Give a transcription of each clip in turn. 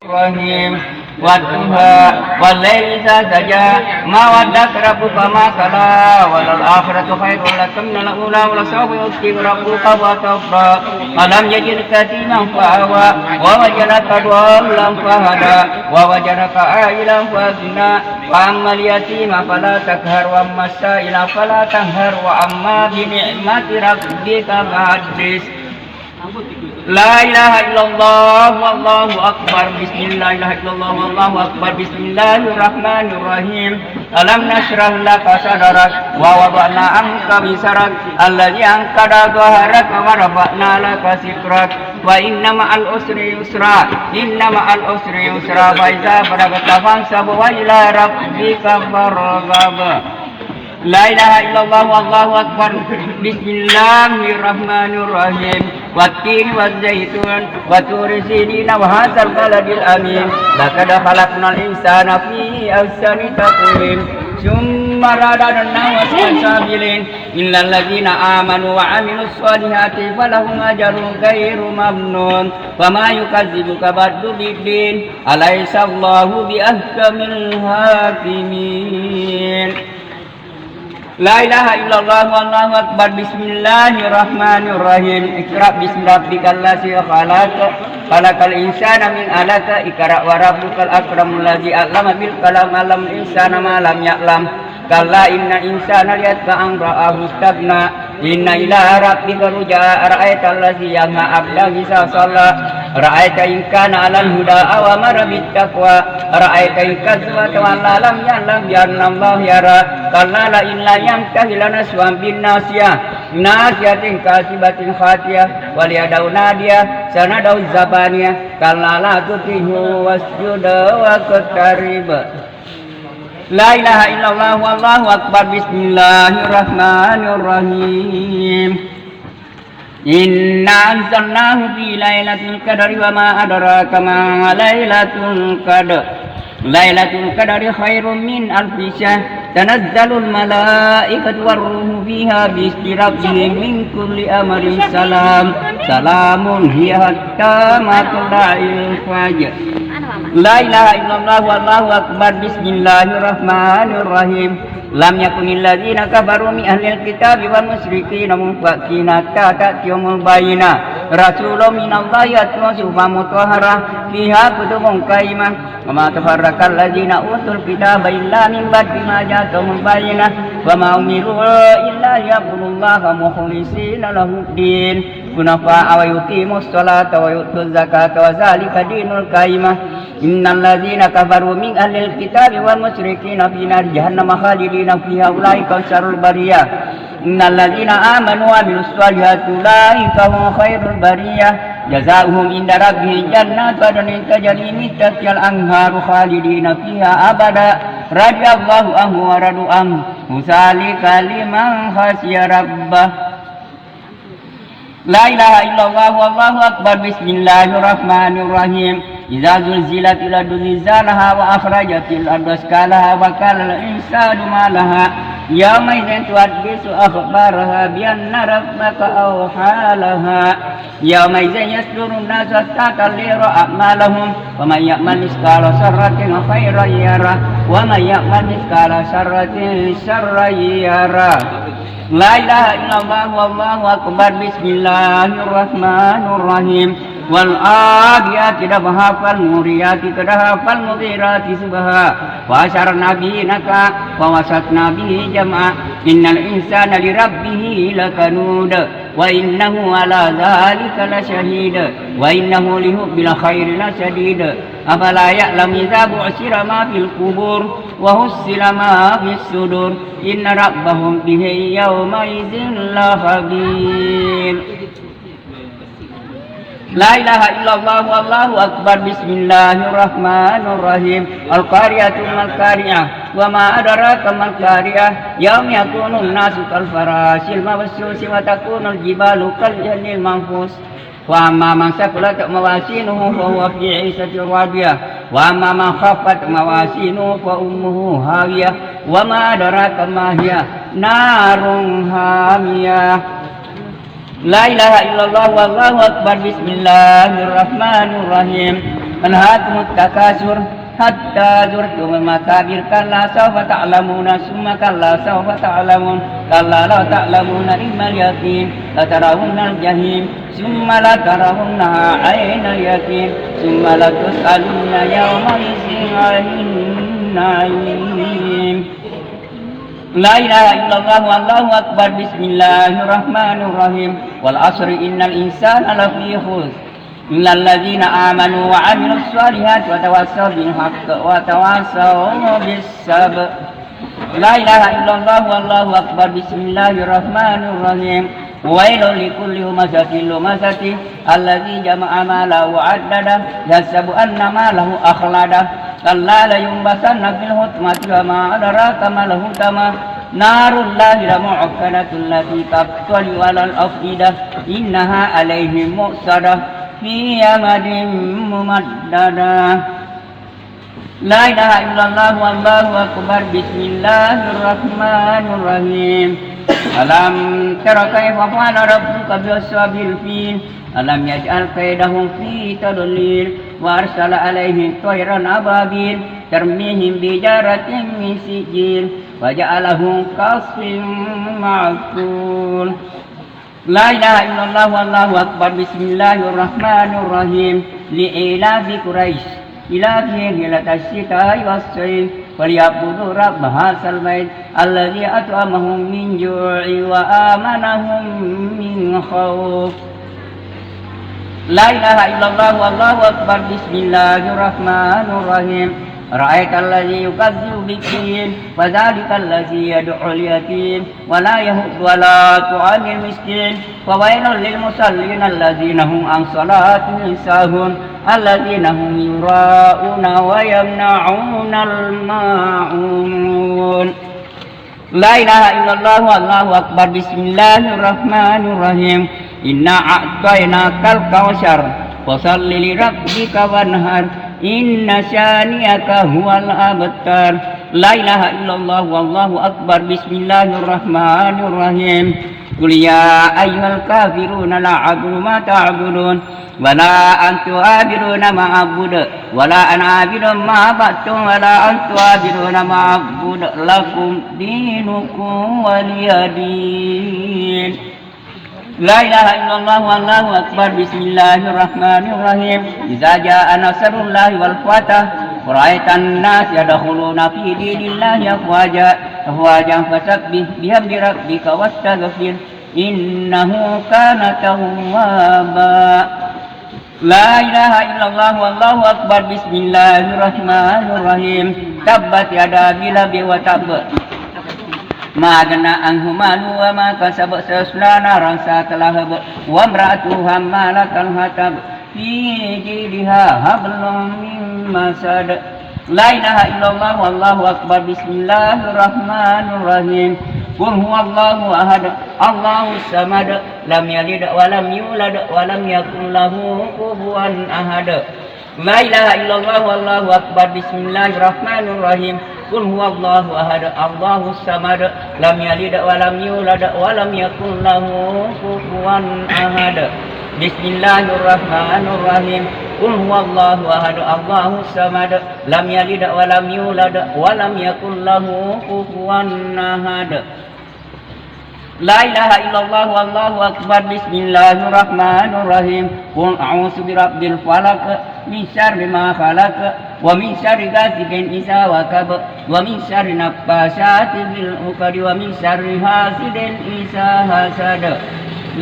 Rahim Wadduha Wallayli idza saja Ma waddaka rabbuka ma qala Walal akhiratu khairun laka minal ula Wa lasawfa yu'tika rabbuka wa tarda Alam yajidka yatiman fa'awa Wa wajadaka dhallan fahada Wa wajadaka a'ilan fa'agna Wa ammal yatima fala takhar Wa ammas sa'ila fala tanhar Wa amma bi ni'mati rabbika fahaddits La ilaha illallah wallahu akbar bismillah la ilaha illallah wallahu akbar bismillahirrahmanirrahim alam nashrah laka sadrak wa wada'na anka wisrak alladhi anqada dhahrak wa rafa'na laka zikrak wa inna ma'al usri yusra fa iza faragta fansab wa ila rabbika farghab La ilaha illallah wallahu akbar bismillahirrahmanirrahim Wat-tin waz-zaitun wa turi sinina wa hadzal baladil amin laqad khalaqnal insana fi ahsani taqwim summa radadnahu asfala sabilin illal ladzina amanu wa 'amilus solihati falahum ajrun ghairu mamnun fama yukadzibuka ba'du biddin alaysa Allahu bi ahkamil hakimin La ilaha illallah wallahu akbar bismillahirrahmanirrahim Iqra bismi rabbikal ladzi khalaq khalaqal insana min 'alaq Iqra wa rabbukal akramul ladzi 'allama bil qalam 'allamal insana ma lam ya'lam kalla inna insana liyatba'an ra'ahu istaghna inna ila rabbika rujaa ara'aital ladzi yanha 'abdahu idza shalla ra'aita in kana 'alal huda aw amara bit taqwa ra'aita in kadzdzaba tawalla lam ya'lam bi anna Allah yara kalla la illa yantahi lanaswan bin nasiyah nasiyatin kasibatin khatiyah wal yadau nadiyah sanadau zabaniyah kalla la tutihu wasjud wa qtarib La ilaha illallah wallahu akbar bismillahirrahmanirrahim Inna anzalnahu fi lailatul qadri wa ma adraka ma lailatul qadr Lailatul qadri khairum min alfi syahr tanazzalul malaikatu warruhu fiha bi'izni rabbihim min kulli amrin salamun hiya hatta matla'il fajr La ilaha illallah wallahu akbar bismillahirrahmanirrahim Lam yakunil ladzina kafaru min ahlil kitabi wal musyrikina munfakina ta'tiyumul bayyinah rasulun minallahi yatlu suhufan mutahharah fiha kutubun qayyimah wa ma tafarraqal ladzina utul kitaba illa min ba'di ma ja'ahumul bayyinah wa ma umiru illa liya'budullaha mukhlishina lahuddin hunafa'a wa yuqimus salata wa yutuz zakata wa zalika dinul qayyimah Innal ladzina kafaru min ahlil kitabi wal musyrikina fi nar jahannam khalidina fiha ulaika syarrul bariyah Innal ladzina amanu wa amilus solihati ulaika hum khairul bariyah jazaohum inda rabbihim jannatu adnin tajri min tahtiha al-anharu khalidina fiha abada radiyallahu anhu wa radu anhu zalika liman khashiya rabbah La ilaha illallah wallahu akbar bismillahirrahmanirrahim Iza zulzilatil ardu zilzalaha wa akhrajatil ardu athqalaha wa qala al insanu ma laha yawma idzin tuhaddisu akhbaraha bi anna rabbaka awhalaha yawma idzin yasdurun nasu takalliru a'malahum wa man ya'mal mithqala sarratin khairan yarah wa man ya'mal mithqala sarratin syarran yarah La ilaha illallah wallahu akbar bismillahirrahmanirrahim wal adiyati dabha fal muriyati qadha fal mughirati subha wa asharna bihi naka wa wasatna bihi jam'a innal insana li rabbih lakanud wa innahu ala dhalika lashahid wa innahu li hubbil khairi lasadid afala ya'lam idza bu'sira ma fil qubur wa hussila ma fis sudur inna rabbahum bihi yawma idzin la khabir La ilaha illallah wallahu akbar bismillahirrahmanirrahim Al-qariyatu mal-qariyah wa ma adraka mal-qariyah yaum yakunun nasu kal farasil mabsusi wa takunul jibalu kal janil manfus wa amma man saqulat mawasinuhu fa huwa fi 'ishatin radiyah wa amma man khaffat mawasinuhu fa ummuhu hawiyah wa ma adraka ma hiya narun hamiyah La ilaha illallah wallahu akbar bismillahirrahmanirrahim ألهاكم التكاثر حتى زرتم المقابر كلا سوف تعلمون ثم كلا سوف تعلمون كلا لو تعلمون علم اليقين لترون الجحيم ثم لترونها عين اليقين ثم لتسألن يومئذ عن النعيم لا إله إلا الله والله أكبر بسم الله الرحمن الرحيم والعصر إن الإنسان لفي خسر إلا الذين آمنوا وعملوا الصالحات وتواصوا بالحق وتواصوا بالصبر لا إله إلا الله والله أكبر بسم الله الرحمن الرحيم ويل لكل همزة لمزة الذي جمع ماله وعدده يحسب أن ماله أخلده كلا لينبذن في الحطمة وما أدراك ما الحطمة نار الله الموقدة التي تطلع على الأفئدة إنها عليهم مؤصدة في يمد ممددة لا إله إلا الله والله أكبر بسم الله الرحمن الرحيم ألم تر كيف فعل ربك بأصحاب الفيل ألم يجعل كيدهم في تضليل وأرسل عليهم طيرا أبابيل ترميهم بجارة من سجيل وجعلهم كعصف معقول لا إله إلا الله والله أكبر بسم الله الرحمن الرحيم لإيلاف قريش إلافهم ليلة الشتاء والصيف فليعبدوا رب هذا البيت الذي أطعمهم من جوع وآمنهم من خوف لا إله إلا الله والله أكبر بسم الله الرحمن الرحيم رأيت الذي يكذب بالدين فذلك الذي يدعو اليتيم ولا يهد ولا طعام المسكين فويل للمصلين الذين هم عن صلاتهم ساهون الذين هم يراءون ويمنعون الماعون لا إله إلا الله والله أكبر بسم الله الرحمن الرحيم إنا أعطيناك الكوثر فصل لربك وانهر إن شانئك هو الأبتر لا إله إلا الله والله أكبر بسم الله الرحمن الرحيم قل يا أيها الكافرون لا أعبد ما تعبدون ولا أنتم عابدون ما أعبد ولا أنا عابد ما عبدتم ولا أنتم عابدون ما أعبد لكم دينكم ولي دين لا إله إلا الله والله أكبر بسم الله الرحمن الرحيم إذا جاء نصر الله والفتح ورأيت الناس يدخلون في دين الله أفواجا فسبح بحمد ربك واستغفر إنه كان توابا لا إله إلا الله والله أكبر بسم الله الرحمن الرحيم تبت يدا أبي لهب وتب ما أغنى عنه ماله وما كسب سيصلى نارا ذات لهب وامرأته حمالة الحطب في جيدها حبل من مسد لا إله إلا الله والله أكبر بسم الله الرحمن الرحيم قل هو الله أحد الله الصمد لم يلد ولم يولد ولم يكن له كفوا أحد لا إله إلا الله والله أكبر بسم الله الرحمن الرحيم قل هو الله أحد الله الصمد لم يلد ولم يولد ولم يكن له كفوا أحد بسم الله الرحمن الرحيم قل هو الله أحد الله الصمد لم يلد ولم يولد ولم يكن له كفوا أحد لا إله إلا الله والله أكبر بسم الله الرحمن الرحيم قل أعوذ برب الفلق من شر ما خلق ومن شر غاسق إذا وقب ومن شر النفاثات في العقد ومن شر حاسد إذا حسد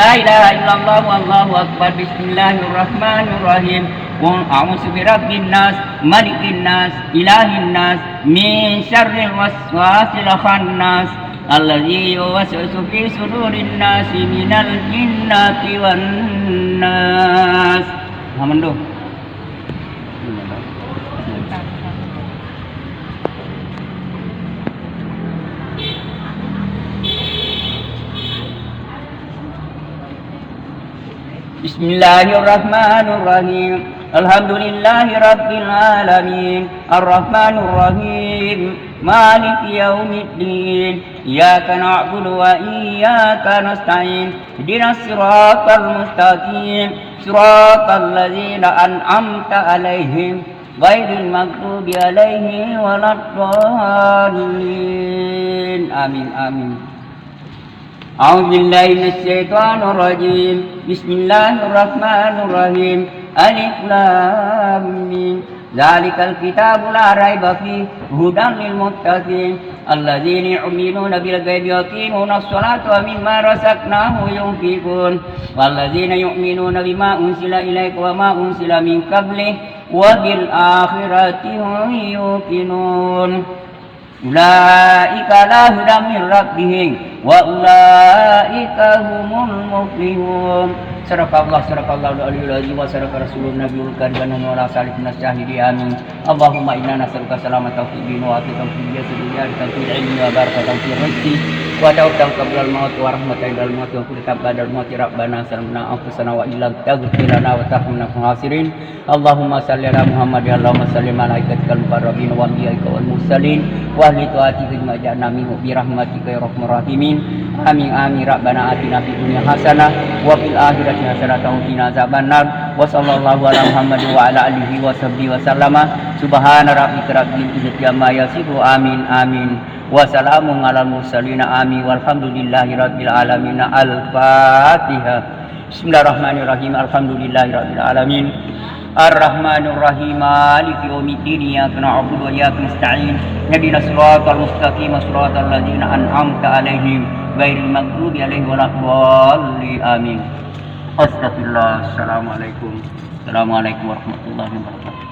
لا إله إلا الله والله أكبر بسم الله الرحمن الرحيم قل أعوذ برب الناس ملك الناس إله الناس من شر الوسواس الخناس الذي يوسوس في صدور الناس من الجنة والناس. Alhamdulillah. Bismillahirrahmanirrahim. الحمد لله رب العالمين الرحمن الرحيم مالك يوم الدين إياك نعبد وإياك نستعين اهدنا الصراط المستقيم صراط الذين أنعمت عليهم غير المغضوب عليهم ولا الضالين آمين آمين أعوذ بالله من الشيطان الرجيم بسم الله الرحمن الرحيم ألف لام ميم ذلك الكتاب لا ريب فيه هدى للمتقين الذين يؤمنون بالغيب ويقيمون الصلاة ومما رزقناهم ينفقون والذين يؤمنون بما أنزل إليك وما أنزل من قبلك وبالآخرة هم يوقنون أولئك على هدى من ربهم وأولئك هم المفلحون صدق الله العلي العظيم وصدق رسوله النبي الكريم ونحن صالح من الشاهدين آمين اللهم إنا نسألك سلامة في الدين وعافية في الجسد وزيادة في العلم وبركة في الرزق وتوبة قبل الموت ورحمة عند الموت وكل بعد الموت ربنا سلمنا أنفسنا وإن لم تغفر لنا وترحمنا خاسرين اللهم صل على محمد اللهم صل ملائكتك المقربين وأنبيائك والمرسلين وأهل طاعتك بما جعلنا منه برحمتك يا أرحم الراحمين آمين آمين ربنا آتنا في الدنيا حسنة وفي الآخرة حسنة وقنا عذاب النار وصلى الله على محمد وعلى آله وصحبه وسلم سبحان ربك رب العزة عما يصفون آمين آمين وسلام على المرسلين آمين والحمد لله رب العالمين الفاتحة بسم الله الرحمن الرحيم الحمد لله رب العالمين الرحمن الرحيم مالك يوم الدين إياك نعبد وإياك نستعين اهدنا الصراط المستقيم صراط الذين أنعمت عليهم غير المغضوب عليهم ولا الضالين آمين أستغفر الله السلام عليكم warahmatullahi wabarakatuh